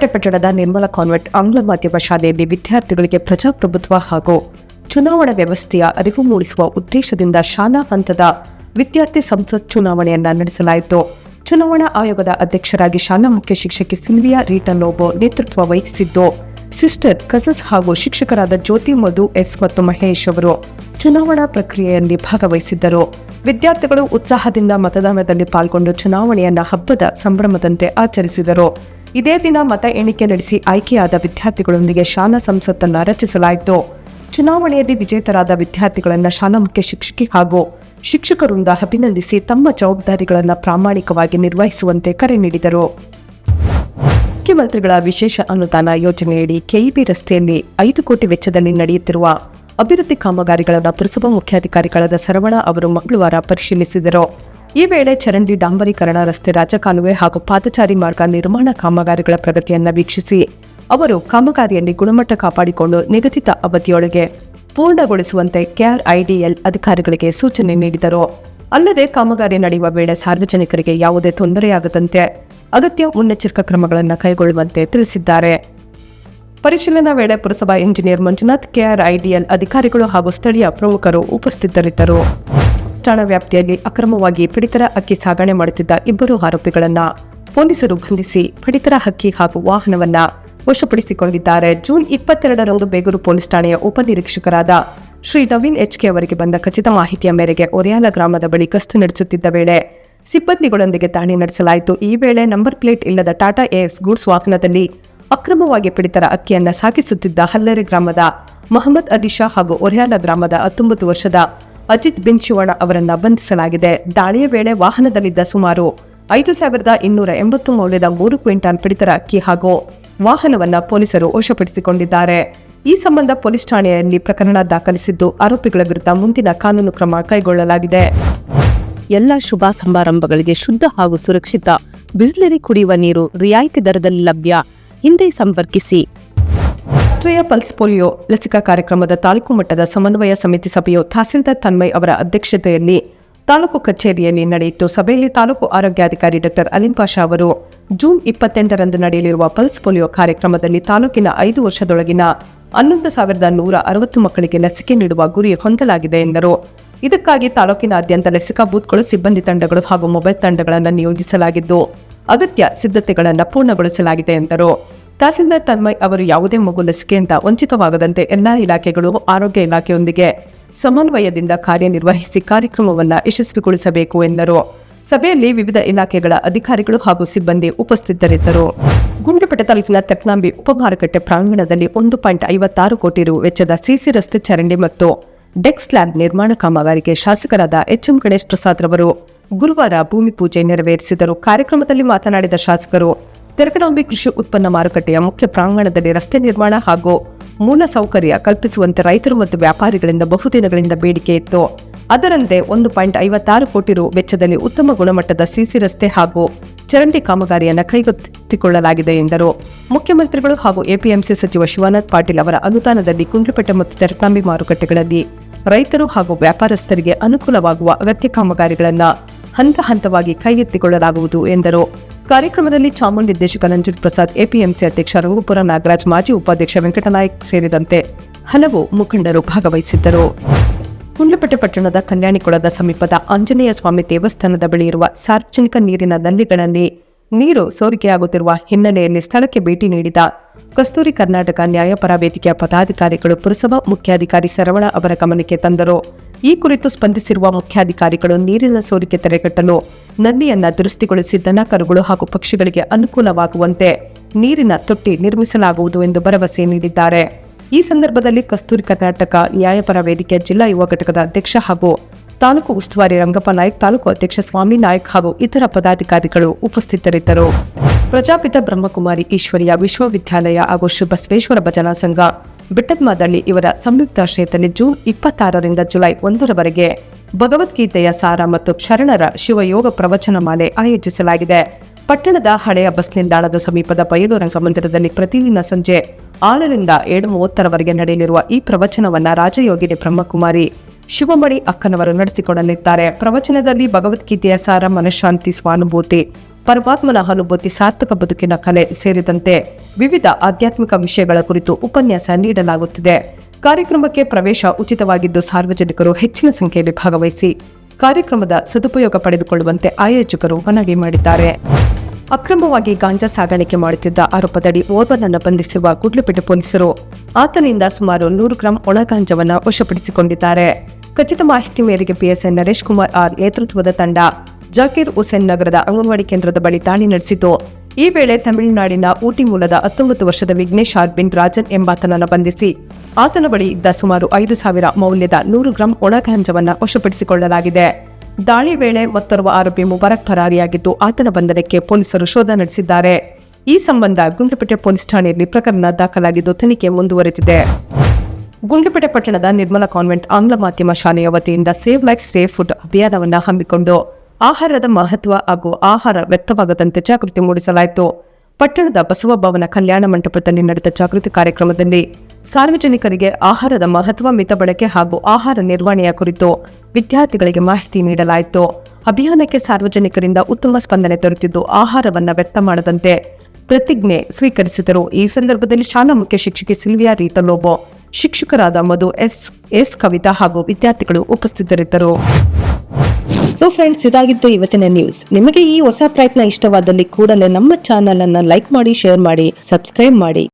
ಗುಂಡ್ಲುಪೇಟೆ ಪಟ್ಟಣದ ನಿರ್ಮಲಾ ಕಾನ್ವೆಂಟ್ ಆಂಗ್ಲ ಮಾಧ್ಯಮ ಶಾಲೆಯಲ್ಲಿ ವಿದ್ಯಾರ್ಥಿಗಳಿಗೆ ಪ್ರಜಾಪ್ರಭುತ್ವ ಹಾಗೂ ಚುನಾವಣಾ ವ್ಯವಸ್ಥೆಯ ಅರಿವು ಮೂಡಿಸುವ ಉದ್ದೇಶದಿಂದ ಶಾಲಾ ಹಂತದ ವಿದ್ಯಾರ್ಥಿ ಸಂಸತ್ ಚುನಾವಣೆಯನ್ನ ನಡೆಸಲಾಯಿತು. ಚುನಾವಣಾ ಆಯೋಗದ ಅಧ್ಯಕ್ಷರಾಗಿ ಶಾಲಾ ಮುಖ್ಯ ಶಿಕ್ಷಕಿ ಸಿಲ್ವಿಯಾ ರೀಟಾ ಲೋಬೋ ನೇತೃತ್ವ ವಹಿಸಿದ್ದು, ಸಿಸ್ಟರ್ ಕಸಸ್ ಹಾಗೂ ಶಿಕ್ಷಕರಾದ ಜ್ಯೋತಿ ಮಧು ಎಸ್ ಮತ್ತು ಮಹೇಶ್ ಅವರು ಚುನಾವಣಾ ಪ್ರಕ್ರಿಯೆಯಲ್ಲಿ ಭಾಗವಹಿಸಿದ್ದರು. ವಿದ್ಯಾರ್ಥಿಗಳು ಉತ್ಸಾಹದಿಂದ ಮತದಾನದಲ್ಲಿ ಪಾಲ್ಗೊಂಡು ಚುನಾವಣೆಯನ್ನ ಹಬ್ಬದ ಸಂಭ್ರಮದಂತೆ ಆಚರಿಸಿದರು. ಇದೇ ದಿನ ಮತ ಎಣಿಕೆ ನಡೆಸಿ ಆಯ್ಕೆಯಾದ ವಿದ್ಯಾರ್ಥಿಗಳೊಂದಿಗೆ ಶಾಲಾ ಸಂಸತ್ತನ್ನು ರಚಿಸಲಾಯಿತು. ಚುನಾವಣೆಯಲ್ಲಿ ವಿಜೇತರಾದ ವಿದ್ಯಾರ್ಥಿಗಳನ್ನು ಶಾಲಾ ಮುಖ್ಯ ಶಿಕ್ಷಕಿ ಹಾಗೂ ಶಿಕ್ಷಕರಿಂದ ಅಭಿನಂದಿಸಿ ತಮ್ಮ ಜವಾಬ್ದಾರಿಗಳನ್ನು ಪ್ರಾಮಾಣಿಕವಾಗಿ ನಿರ್ವಹಿಸುವಂತೆ ಕರೆ ನೀಡಿದರು. ಮುಖ್ಯಮಂತ್ರಿಗಳ ವಿಶೇಷ ಅನುದಾನ ಯೋಜನೆಯಡಿ ಕೆಇಬಿ ರಸ್ತೆಯಲ್ಲಿ 5 ಕೋಟಿ ವೆಚ್ಚದಲ್ಲಿ ನಡೆಯುತ್ತಿರುವ ಅಭಿವೃದ್ಧಿ ಕಾಮಗಾರಿಗಳನ್ನು ಪುರಸಭಾ ಮುಖ್ಯಾಧಿಕಾರಿಗಳಾದ ಸರವಣ ಅವರು ಮಂಗಳವಾರ ಪರಿಶೀಲಿಸಿದರು. ಈ ವೇಳೆ ಚರಂಡಿ ಡಾಂಬರೀಕರಣ, ರಸ್ತೆ, ರಾಜಕಾಲುವೆ ಹಾಗೂ ಪಾದಚಾರಿ ಮಾರ್ಗ ನಿರ್ಮಾಣ ಕಾಮಗಾರಿಗಳ ಪ್ರಗತಿಯನ್ನು ವೀಕ್ಷಿಸಿ ಅವರು ಕಾಮಗಾರಿಯಲ್ಲಿ ಗುಣಮಟ್ಟ ಕಾಪಾಡಿಕೊಂಡು ನಿಗದಿತ ಅವಧಿಯೊಳಗೆ ಪೂರ್ಣಗೊಳಿಸುವಂತೆ ಕೆಆರ್ಐಡಿಎಲ್ ಅಧಿಕಾರಿಗಳಿಗೆ ಸೂಚನೆ ನೀಡಿದರು. ಅಲ್ಲದೆ ಕಾಮಗಾರಿ ನಡೆಯುವ ವೇಳೆ ಸಾರ್ವಜನಿಕರಿಗೆ ಯಾವುದೇ ತೊಂದರೆಯಾಗದಂತೆ ಅಗತ್ಯ ಮುನ್ನೆಚ್ಚರಿಕಾ ಕ್ರಮಗಳನ್ನು ಕೈಗೊಳ್ಳುವಂತೆ ತಿಳಿಸಿದ್ದಾರೆ. ಪರಿಶೀಲನಾ ವೇಳೆ ಪುರಸಭಾ ಇಂಜಿನಿಯರ್ ಮಂಜುನಾಥ್, ಕೆಆರ್ಐಡಿಎಲ್ ಅಧಿಕಾರಿಗಳು ಹಾಗೂ ಸ್ಥಳೀಯ ಪ್ರಮುಖರು ಉಪಸ್ಥಿತರಿದ್ದರು. ಠಾಣಾ ವ್ಯಾಪ್ತಿಯಲ್ಲಿ ಅಕ್ರಮವಾಗಿ ಪಡಿತರ ಅಕ್ಕಿ ಸಾಗಣೆ ಮಾಡುತ್ತಿದ್ದ 2 ಆರೋಪಿಗಳನ್ನು ಪೊಲೀಸರು ಬಂಧಿಸಿ ಪಡಿತರ ಅಕ್ಕಿ ಹಾಗೂ ವಾಹನವನ್ನ ವಶಪಡಿಸಿಕೊಂಡಿದ್ದಾರೆ. ಜೂನ್ 22ರಂದು ಬೇಗೂರು ಪೊಲೀಸ್ ಠಾಣೆಯ ಉಪನಿರೀಕ್ಷಕರಾದ ಶ್ರೀ ನವೀನ್ ಎಚ್ಕೆ ಅವರಿಗೆ ಬಂದ ಖಚಿತ ಮಾಹಿತಿಯ ಮೇರೆಗೆ ಒರಿಯಾಲ ಗ್ರಾಮದ ಬಳಿ ಗಸ್ತು ನಡೆಸುತ್ತಿದ್ದ ವೇಳೆ ಸಿಬ್ಬಂದಿಗಳೊಂದಿಗೆ ದಾಳಿ ನಡೆಸಲಾಯಿತು. ಈ ವೇಳೆ ನಂಬರ್ ಪ್ಲೇಟ್ ಇಲ್ಲದ ಟಾಟಾ ಏಸ್ ಗೂಡ್ಸ್ ವಾಹನದಲ್ಲಿ ಅಕ್ರಮವಾಗಿ ಪಡಿತರ ಅಕ್ಕಿಯನ್ನ ಸಾಗಿಸುತ್ತಿದ್ದ ಹಲ್ಲೆರೆ ಗ್ರಾಮದ ಮೊಹಮ್ಮದ್ ಅಲಿ ಶಾ ಹಾಗೂ ಒರಿಯಾಲ ಗ್ರಾಮದ 19 ವರ್ಷದ ಅಜಿತ್ ಬಿನ್ ಶಿವಣ್ಣ ಅವರನ್ನ ಬಂಧಿಸಲಾಗಿದೆ. ದಾಳಿಯ ವೇಳೆ ವಾಹನದಲ್ಲಿದ್ದ ಸುಮಾರು 5,280 ಮೌಲ್ಯದ 3 ಕ್ವಿಂಟಾಲ್ ಪಡಿತರ ಅಕ್ಕಿ ಹಾಗೂ ವಾಹನವನ್ನ ಪೊಲೀಸರು ವಶಪಡಿಸಿಕೊಂಡಿದ್ದಾರೆ. ಈ ಸಂಬಂಧ ಪೊಲೀಸ್ ಠಾಣೆಯಲ್ಲಿ ಪ್ರಕರಣ ದಾಖಲಿಸಿದ್ದು ಆರೋಪಿಗಳ ವಿರುದ್ಧ ಮುಂದಿನ ಕಾನೂನು ಕ್ರಮ ಕೈಗೊಳ್ಳಲಾಗಿದೆ. ಎಲ್ಲ ಶುಭ ಸಮಾರಂಭಗಳಿಗೆ ಶುದ್ಧ ಹಾಗೂ ಸುರಕ್ಷಿತ ಬಿಸ್ಲೆರಿ ಕುಡಿಯುವ ನೀರು ರಿಯಾಯಿತಿ ದರದಲ್ಲಿ ಲಭ್ಯ. ಹಿಂದೆ ಸಂಪರ್ಕಿಸಿ. ರಾಷ್ಟ್ರೀಯ ಪಲ್ಸ್ ಪೋಲಿಯೋ ಲಸಿಕಾ ಕಾರ್ಯಕ್ರಮದ ತಾಲೂಕು ಮಟ್ಟದ ಸಮನ್ವಯ ಸಮಿತಿ ಸಭೆಯು ತಹಸೀಲ್ದಾರ್ ತನ್ಮಯ್ ಅವರ ಅಧ್ಯಕ್ಷತೆಯಲ್ಲಿ ತಾಲೂಕು ಕಚೇರಿಯಲ್ಲಿ ನಡೆಯಿತು. ಸಭೆಯಲ್ಲಿ ತಾಲೂಕು ಆರೋಗ್ಯಾಧಿಕಾರಿ ಡಾ ಅಲಿಂ ಪಾಷಾ ಅವರು ಜೂನ್ 28ರಂದು ನಡೆಯಲಿರುವ ಪಲ್ಸ್ ಪೋಲಿಯೋ ಕಾರ್ಯಕ್ರಮದಲ್ಲಿ ತಾಲೂಕಿನ 5 ವರ್ಷದೊಳಗಿನ 11,160 ಮಕ್ಕಳಿಗೆ ಲಸಿಕೆ ನೀಡುವ ಗುರಿ ಹೊಂದಲಾಗಿದೆ ಎಂದರು. ಇದಕ್ಕಾಗಿ ತಾಲೂಕಿನಾದ್ಯಂತ ಲಸಿಕಾ ಬೂತ್ಗಳು, ಸಿಬ್ಬಂದಿ ತಂಡಗಳು ಹಾಗೂ ಮೊಬೈಲ್ ತಂಡಗಳನ್ನು ನಿಯೋಜಿಸಲಾಗಿದ್ದು ಅಗತ್ಯ ಸಿದ್ಧತೆಗಳನ್ನು ಪೂರ್ಣಗೊಳಿಸಲಾಗಿದೆ ಎಂದರು. ತಹಸೀಲ್ದಾರ್ ತನ್ಮಯ್ ಅವರು ಯಾವುದೇ ಮಗು ಲಸಿಕೆಯಿಂದ ವಂಚಿತವಾಗದಂತೆ ಎಲ್ಲಾ ಇಲಾಖೆಗಳು ಆರೋಗ್ಯ ಇಲಾಖೆಯೊಂದಿಗೆ ಸಮನ್ವಯದಿಂದ ಕಾರ್ಯನಿರ್ವಹಿಸಿ ಕಾರ್ಯಕ್ರಮವನ್ನು ಯಶಸ್ವಿಗೊಳಿಸಬೇಕು ಎಂದರು. ಸಭೆಯಲ್ಲಿ ವಿವಿಧ ಇಲಾಖೆಗಳ ಅಧಿಕಾರಿಗಳು ಹಾಗೂ ಸಿಬ್ಬಂದಿ ಉಪಸ್ಥಿತರಿದ್ದರು. ಗುಂಡ್ಲುಪೇಟೆ ತಾಲೂಕಿನ ತೆಕ್ನಾಂಬಿ ಉಪಮಾರುಕಟ್ಟೆ ಪ್ರಾಂಗಣದಲ್ಲಿ 1.56 ಕೋಟಿ ರು ವೆಚ್ಚದ ಸಿಸಿ ರಸ್ತೆ, ಚರಂಡಿ ಮತ್ತು ಡೆಕ್ ಸ್ಲ್ಯಾಬ್ ನಿರ್ಮಾಣ ಕಾಮಗಾರಿಗೆ ಶಾಸಕರಾದ ಎಚ್ಎಂ ಗಣೇಶ್ ಪ್ರಸಾದ್ ರವರು ಗುರುವಾರ ಭೂಮಿ ಪೂಜೆ ನೆರವೇರಿಸಿದರು. ಕಾರ್ಯಕ್ರಮದಲ್ಲಿ ಮಾತನಾಡಿದ ಶಾಸಕರು, ತೆರಕನಾಂಬಿ ಕೃಷಿ ಉತ್ಪನ್ನ ಮಾರುಕಟ್ಟೆಯ ಮುಖ್ಯ ಪ್ರಾಂಗಣದಲ್ಲಿ ರಸ್ತೆ ನಿರ್ಮಾಣ ಹಾಗೂ ಮೂಲ ಸೌಕರ್ಯ ಕಲ್ಪಿಸುವಂತೆ ರೈತರು ಮತ್ತು ವ್ಯಾಪಾರಿಗಳಿಂದ ಬಹುದಿನಗಳಿಂದ ಬೇಡಿಕೆ ಇತ್ತು. ಅದರಂತೆ 1.56 ಕೋಟಿ ರು ವೆಚ್ಚದಲ್ಲಿ ಉತ್ತಮ ಗುಣಮಟ್ಟದ ಸಿಸಿ ರಸ್ತೆ ಹಾಗೂ ಚರಂಡಿ ಕಾಮಗಾರಿಯನ್ನು ಕೈಗೆತ್ತಿಕೊಳ್ಳಲಾಗಿದೆ ಎಂದರು. ಮುಖ್ಯಮಂತ್ರಿಗಳು ಹಾಗೂ ಎಪಿಎಂಸಿ ಸಚಿವ ಶಿವಾನಂದ ಪಾಟೀಲ್ ಅವರ ಅನುದಾನದಲ್ಲಿ ಗುಂಡ್ಲುಪೇಟೆ ಮತ್ತು ತೆರಕನಾಂಬಿ ಮಾರುಕಟ್ಟೆಗಳಲ್ಲಿ ರೈತರು ಹಾಗೂ ವ್ಯಾಪಾರಸ್ಥರಿಗೆ ಅನುಕೂಲವಾಗುವ ಅಗತ್ಯ ಕಾಮಗಾರಿಗಳನ್ನು ಹಂತ ಹಂತವಾಗಿ ಕೈಗೆತ್ತಿಕೊಳ್ಳಲಾಗುವುದು ಎಂದರು. ಕಾರ್ಯಕ್ರಮದಲ್ಲಿ ಚಾಮುಂಡಿ ನಿರ್ದೇಶಕ ನಂಜುಂಡ ಪ್ರಸಾದ್, ಎಪಿಎಂಸಿ ಅಧ್ಯಕ್ಷ ರಂಗುಪುರ ನಾಗರಾಜ್, ಮಾಜಿ ಉಪಾಧ್ಯಕ್ಷ ವೆಂಕಟನಾಯಕ್ ಸೇರಿದಂತೆ ಹಲವು ಮುಖಂಡರು ಭಾಗವಹಿಸಿದ್ದರು. ಗುಂಡ್ಲುಪೇಟೆ ಪಟ್ಟಣದ ಕಲ್ಯಾಣಿಕೊಳದ ಸಮೀಪದ ಆಂಜನೇಯ ಸ್ವಾಮಿ ದೇವಸ್ಥಾನದ ಬಳಿ ಇರುವ ಸಾರ್ವಜನಿಕ ನೀರಿನ ನಲ್ಲಿಗಳಲ್ಲಿ ನೀರು ಸೋರಿಕೆಯಾಗುತ್ತಿರುವ ಹಿನ್ನೆಲೆಯಲ್ಲಿ ಸ್ಥಳಕ್ಕೆ ಭೇಟಿ ನೀಡಿದ ಕಸ್ತೂರಿ ಕರ್ನಾಟಕ ನ್ಯಾಯಪರ ವೇದಿಕೆಯ ಪದಾಧಿಕಾರಿಗಳು ಪುರಸಭಾ ಮುಖ್ಯಾಧಿಕಾರಿ ಸರವಣ ಅವರ ಗಮನಕ್ಕೆ ತಂದರು. ಈ ಕುರಿತು ಸ್ಪಂದಿಸಿರುವ ಮುಖ್ಯಾಧಿಕಾರಿಗಳು ನೀರಿನ ಸೋರಿಕೆ ತಡೆಗಟ್ಟಲು ನಲ್ಲಿಯನ್ನ ದುರಸ್ತಿಗೊಳಿಸಿ ದನ, ಕರುಗಳು ಹಾಗೂ ಪಕ್ಷಿಗಳಿಗೆ ಅನುಕೂಲವಾಗುವಂತೆ ನೀರಿನ ತೊಟ್ಟಿ ನಿರ್ಮಿಸಲಾಗುವುದು ಎಂದು ಭರವಸೆ ನೀಡಿದ್ದಾರೆ. ಈ ಸಂದರ್ಭದಲ್ಲಿ ಕಸ್ತೂರಿ ಕರ್ನಾಟಕ ನ್ಯಾಯಪರ ವೇದಿಕೆಯ ಜಿಲ್ಲಾ ಯುವ ಘಟಕದ ಅಧ್ಯಕ್ಷ ಹಾಗೂ ತಾಲೂಕು ಉಸ್ತುವಾರಿ ರಂಗಪ್ಪ ನಾಯ್ಕ್, ತಾಲೂಕು ಅಧ್ಯಕ್ಷ ಸ್ವಾಮಿ ನಾಯ್ಕ್ ಹಾಗೂ ಇತರ ಪದಾಧಿಕಾರಿಗಳು ಉಪಸ್ಥಿತರಿದ್ದರು. ಪ್ರಜಾಪಿತ ಬ್ರಹ್ಮಕುಮಾರಿ ಈಶ್ವರಿಯ ವಿಶ್ವವಿದ್ಯಾಲಯ ಹಾಗೂ ಶ್ರೀ ಬಸವೇಶ್ವರ ಭಜನಾ ಸಂಘ ಬಿಟ್ಟದ್ಮಾದಳ್ಳಿ ಇವರ ಸಂಯುಕ್ತಾಶ್ರಯದಲ್ಲಿ ಜೂನ್ 26ರಿಂದ ಜುಲೈ 1ರವರೆಗೆ ಭಗವದ್ಗೀತೆಯ ಸಾರ ಮತ್ತು ಶರಣರ ಶಿವಯೋಗ ಪ್ರವಚನ ಮಾಲೆ ಆಯೋಜಿಸಲಾಗಿದೆ. ಪಟ್ಟಣದ ಹಳೆಯ ಬಸ್ ನಿಲ್ದಾಣದ ಸಮೀಪದ ಬಯಲು ರಂಗಮಂದಿರದಲ್ಲಿ ಪ್ರತಿದಿನ ಸಂಜೆ 6ರಿಂದ 7:30ರವರೆಗೆ ನಡೆಯಲಿರುವ ಈ ಪ್ರವಚನವನ್ನ ರಾಜಯೋಗಿನಿ ಬ್ರಹ್ಮಕುಮಾರಿ ಶಿವಮಣಿ ಅಕ್ಕನವರು ನಡೆಸಿಕೊಡಲಿದ್ದಾರೆ. ಪ್ರವಚನದಲ್ಲಿ ಭಗವದ್ಗೀತೆಯ ಸಾರ, ಮನಃಶಾಂತಿ, ಸ್ವಾನುಭೂತಿ, ಪರಮಾತ್ಮನ ಅನುಭೂತಿ, ಸಾರ್ಥಕ ಬದುಕಿನ ಕಲೆ ಸೇರಿದಂತೆ ವಿವಿಧ ಆಧ್ಯಾತ್ಮಿಕ ವಿಷಯಗಳ ಕುರಿತು ಉಪನ್ಯಾಸ ನೀಡಲಾಗುತ್ತಿದೆ. ಕಾರ್ಯಕ್ರಮಕ್ಕೆ ಪ್ರವೇಶ ಉಚಿತವಾಗಿದ್ದು ಸಾರ್ವಜನಿಕರು ಹೆಚ್ಚಿನ ಸಂಖ್ಯೆಯಲ್ಲಿ ಭಾಗವಹಿಸಿ ಕಾರ್ಯಕ್ರಮದ ಸದುಪಯೋಗ ಪಡೆದುಕೊಳ್ಳುವಂತೆ ಆಯೋಜಕರು ಮನವಿ ಮಾಡಿದ್ದಾರೆ. ಅಕ್ರಮವಾಗಿ ಗಾಂಜಾ ಸಾಗಾಣಿಕೆ ಮಾಡುತ್ತಿದ್ದ ಆರೋಪದಡಿ ಓರ್ವನನ್ನು ಬಂಧಿಸಿರುವ ಗುಡ್ಲುಪೇಟೆ ಪೊಲೀಸರು ಆತನಿಂದ ಸುಮಾರು 100 ಗ್ರಾಂ ಒಣ ಗಾಂಜಾವನ್ನು ವಶಪಡಿಸಿಕೊಂಡಿದ್ದಾರೆ. ಖಚಿತ ಮಾಹಿತಿ ಮೇರೆಗೆ ಪಿಎಸ್ಐ ನರೇಶ್ ಕುಮಾರ್ ಆರ್ ನೇತೃತ್ವದ ತಂಡ ಜಾಕೀರ್ ಹುಸೇನ್ ನಗರದ ಅಂಗನವಾಡಿ ಕೇಂದ್ರದ ಬಳಿ ದಾಳಿ ನಡೆಸಿತು. ಈ ವೇಳೆ ತಮಿಳುನಾಡಿನ ಊಟಿ ಮೂಲದ 19 ವರ್ಷದ ವಿಘ್ನೇಶ್ ಆರ್ ಬಿನ್ ರಾಜನ್ ಎಂಬಾತನನ್ನು ಬಂಧಿಸಿ ಆತನ ಬಳಿ ಇದ್ದ ಸುಮಾರು 5,000 ಮೌಲ್ಯದ 100 ಗ್ರಾಂ ಒಣ ಗಾಂಜಾವನ್ನು ವಶಪಡಿಸಿಕೊಳ್ಳಲಾಗಿದೆ. ದಾಳಿ ವೇಳೆ ಮತ್ತೋರ್ವ ಆರೋಪಿ ಮುಬಾರಕ್ ಪರಾರಿಯಾಗಿದ್ದು ಆತನ ಬಂಧನಕ್ಕೆ ಪೊಲೀಸರು ಶೋಧ ನಡೆಸಿದ್ದಾರೆ. ಈ ಸಂಬಂಧ ಗುಂಡ್ಲುಪೇಟೆ ಪೊಲೀಸ್ ಠಾಣೆಯಲ್ಲಿ ಪ್ರಕರಣ ದಾಖಲಾಗಿದ್ದು ತನಿಖೆ ಮುಂದುವರೆದಿದೆ. ಗುಂಡ್ಲುಪೇಟೆ ಪಟ್ಟಣದ ನಿರ್ಮಲಾ ಕಾನ್ವೆಂಟ್ ಆಂಗ್ಲ ಮಾಧ್ಯಮ ಶಾಲೆಯ ವತಿಯಿಂದ ಸೇವ್ ಲೈಫ್ ಸೇವ್ ಫುಡ್ ಅಭಿಯಾನವನ್ನು ಹಮ್ಮಿಕೊಂಡು ಆಹಾರದ ಮಹತ್ವ ಹಾಗೂ ಆಹಾರ ವ್ಯರ್ಥವಾಗದಂತೆ ಜಾಗೃತಿ ಮೂಡಿಸಲಾಯಿತು. ಪಟ್ಟಣದ ಬಸವ ಭವನ ಕಲ್ಯಾಣ ಮಂಟಪದಲ್ಲಿ ನಡೆದ ಜಾಗೃತಿ ಕಾರ್ಯಕ್ರಮದಲ್ಲಿ ಸಾರ್ವಜನಿಕರಿಗೆ ಆಹಾರದ ಮಹತ್ವ, ಮಿತ ಬಳಕೆ ಹಾಗೂ ಆಹಾರ ನಿರ್ವಹಣೆಯ ಕುರಿತು ವಿದ್ಯಾರ್ಥಿಗಳಿಗೆ ಮಾಹಿತಿ ನೀಡಲಾಯಿತು. ಅಭಿಯಾನಕ್ಕೆ ಸಾರ್ವಜನಿಕರಿಂದ ಉತ್ತಮ ಸ್ಪಂದನೆ ದೊರೆತಿದ್ದು ಆಹಾರವನ್ನು ವ್ಯರ್ಥ ಮಾಡದಂತೆ ಪ್ರತಿಜ್ಞೆ ಸ್ವೀಕರಿಸಿದರು. ಈ ಸಂದರ್ಭದಲ್ಲಿ ಶಾಲಾ ಮುಖ್ಯ ಶಿಕ್ಷಕಿ ಸಿಲ್ವಿಯಾ ರೀತಲೋಬೋ, ಶಿಕ್ಷಕರಾದ ಮಧು ಎಸ್ ಕವಿತಾ ಹಾಗೂ ವಿದ್ಯಾರ್ಥಿಗಳು ಉಪಸ್ಥಿತರಿದ್ದರು. ಸೊ ಫ್ರೆಂಡ್ಸ್, ಇದಾಗಿತ್ತು ಇವತ್ತಿನ ನ್ಯೂಸ್. ನಿಮಗೆ ಈ ಹೊಸ ಪ್ರಯತ್ನ ಇಷ್ಟವಾದಲ್ಲಿ ಕೂಡಲೇ ನಮ್ಮ ಚಾನೆಲ್ ಅನ್ನು ಲೈಕ್ ಮಾಡಿ, ಶೇರ್ ಮಾಡಿ, ಸಬ್ಸ್ಕ್ರೈಬ್ ಮಾಡಿ.